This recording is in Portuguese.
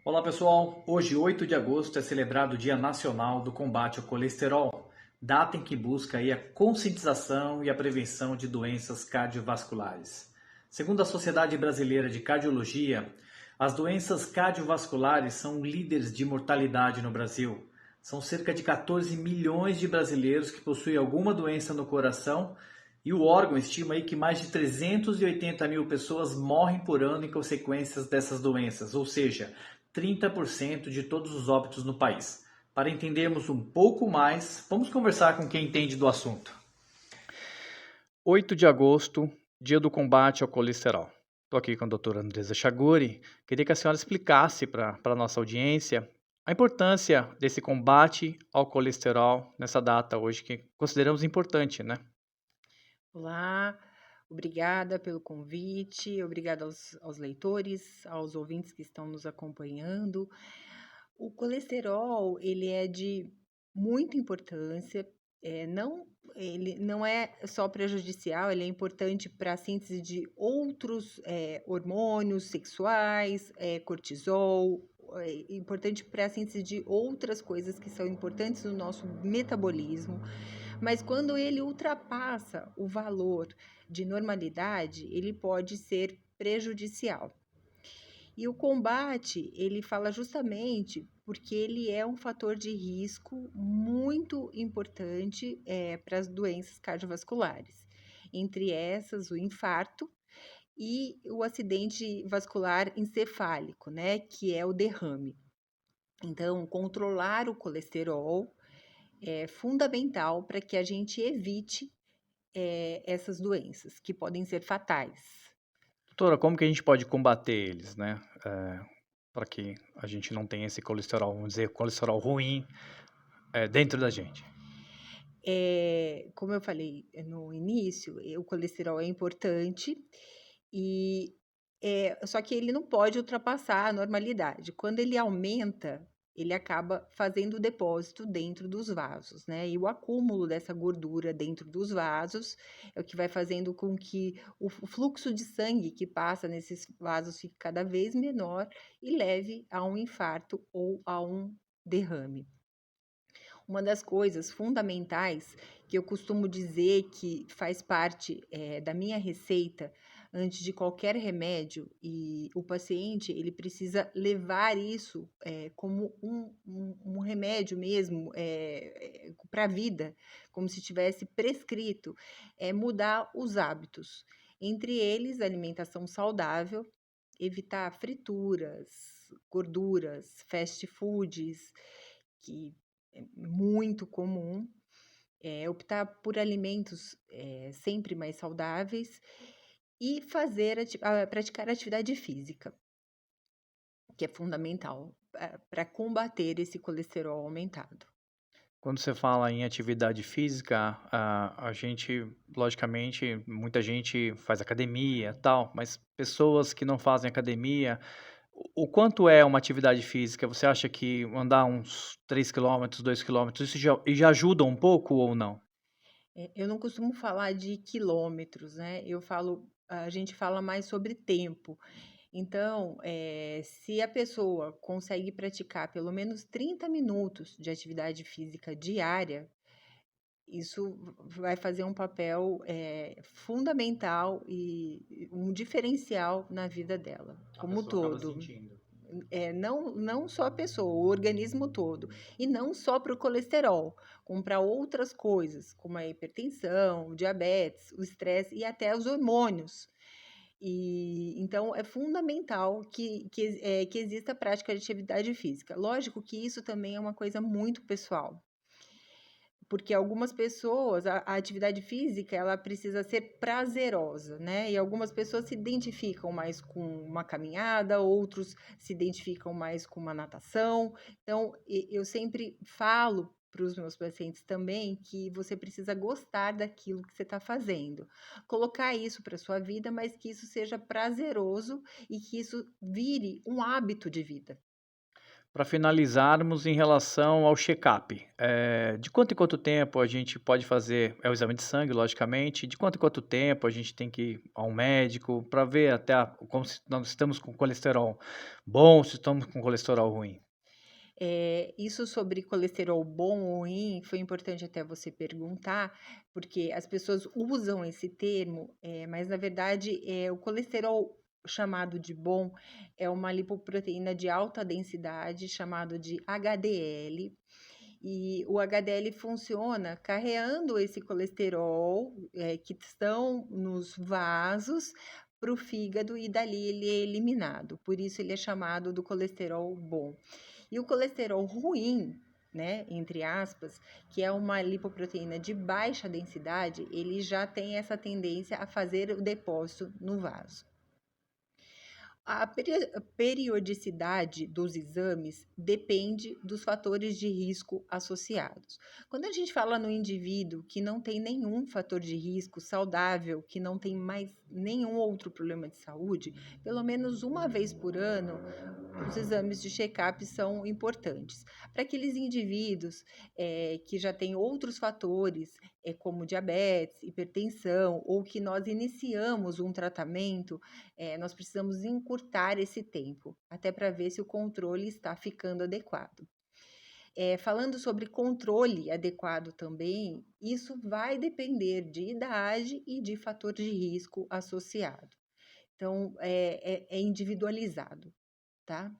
Olá pessoal, hoje 8 de agosto é celebrado o Dia Nacional do Combate ao Colesterol, data em que busca aí a conscientização e a prevenção de doenças cardiovasculares. Segundo a Sociedade Brasileira de Cardiologia, as doenças cardiovasculares são líderes de mortalidade no Brasil. São cerca de 14 milhões de brasileiros que possuem alguma doença no coração e o órgão estima aí que mais de 380 mil pessoas morrem por ano em consequências dessas doenças, ou seja, 30% de todos os óbitos no país. Para entendermos um pouco mais, vamos conversar com quem entende do assunto. 8 de agosto, dia do combate ao colesterol. Estou aqui com a doutora Andresa Chaguri. Queria que a senhora explicasse para a nossa audiência a importância desse combate ao colesterol nessa data hoje, que consideramos importante, né? Olá, obrigada pelo convite, obrigada aos leitores, aos ouvintes que estão nos acompanhando. O colesterol, ele é de muita importância, ele não é só prejudicial, ele é importante para a síntese de outros hormônios sexuais, cortisol, é importante para a síntese de outras coisas que são importantes no nosso metabolismo. Mas quando ele ultrapassa o valor de normalidade, ele pode ser prejudicial. E o combate, ele fala justamente porque ele é um fator de risco muito importante para as doenças cardiovasculares. Entre essas, o infarto e o acidente vascular encefálico, né, que é o derrame. Então, controlar o colesterol é fundamental para que a gente evite essas doenças, que podem ser fatais. Doutora, como que a gente pode combater eles, né? Para que a gente não tenha esse colesterol, vamos dizer, colesterol ruim dentro da gente. Como eu falei no início, o colesterol é importante e só que ele não pode ultrapassar a normalidade. Quando ele aumenta, ele acaba fazendo depósito dentro dos vasos, né? E o acúmulo dessa gordura dentro dos vasos é o que vai fazendo com que o fluxo de sangue que passa nesses vasos fique cada vez menor e leve a um infarto ou a um derrame. Uma das coisas fundamentais que eu costumo dizer que faz parte da minha receita antes de qualquer remédio, e o paciente ele precisa levar isso como um remédio mesmo para a vida, como se tivesse prescrito, é mudar os hábitos. Entre eles, alimentação saudável, evitar frituras, gorduras, fast foods, que é muito comum, optar por alimentos sempre mais saudáveis e praticar atividade física, que é fundamental para combater esse colesterol aumentado. Quando você fala em atividade física, a gente, logicamente, muita gente faz academia, tal, mas pessoas que não fazem academia, o quanto é uma atividade física? Você acha que andar uns 3 quilômetros, 2 quilômetros, isso já ajuda um pouco ou não? Eu não costumo falar de quilômetros, né? A gente fala mais sobre tempo. Então, se a pessoa consegue praticar pelo menos 30 minutos de atividade física diária, isso vai fazer um papel fundamental e um diferencial na vida dela, A como um pessoa acaba todo. sentindo. Não só a pessoa, o organismo todo. E não só para o colesterol, como para outras coisas, como a hipertensão, o diabetes, o estresse e até os hormônios. E então é fundamental que exista a prática de atividade física. Lógico que isso também é uma coisa muito pessoal, porque algumas pessoas, a atividade física, ela precisa ser prazerosa, né? E algumas pessoas se identificam mais com uma caminhada, outros se identificam mais com uma natação. Então, eu sempre falo para os meus pacientes também que você precisa gostar daquilo que você está fazendo. Colocar isso para sua vida, mas que isso seja prazeroso e que isso vire um hábito de vida. Para finalizarmos em relação ao check-up, de quanto em quanto tempo a gente pode fazer o exame de sangue, logicamente, de quanto em quanto tempo a gente tem que ir a um médico para ver até como se nós estamos com colesterol bom, se estamos com colesterol ruim? Isso sobre colesterol bom ou ruim foi importante até você perguntar, porque as pessoas usam esse termo, mas na verdade o colesterol chamado de bom é uma lipoproteína de alta densidade, chamado de HDL, e o HDL funciona carreando esse colesterol que estão nos vasos para o fígado e dali ele é eliminado. Por isso ele é chamado do colesterol bom. E o colesterol ruim, né, entre aspas, que é uma lipoproteína de baixa densidade, ele já tem essa tendência a fazer o depósito no vaso. A periodicidade dos exames depende dos fatores de risco associados. Quando a gente fala no indivíduo que não tem nenhum fator de risco saudável, que não tem mais nenhum outro problema de saúde, pelo menos uma vez por ano, os exames de check-up são importantes. Para aqueles indivíduos que já têm outros fatores, como diabetes, hipertensão, ou que nós iniciamos um tratamento, nós precisamos encurtar esse tempo, até para ver se o controle está ficando adequado. Falando sobre controle adequado também, isso vai depender de idade e de fator de risco associado. Então, é individualizado, tá?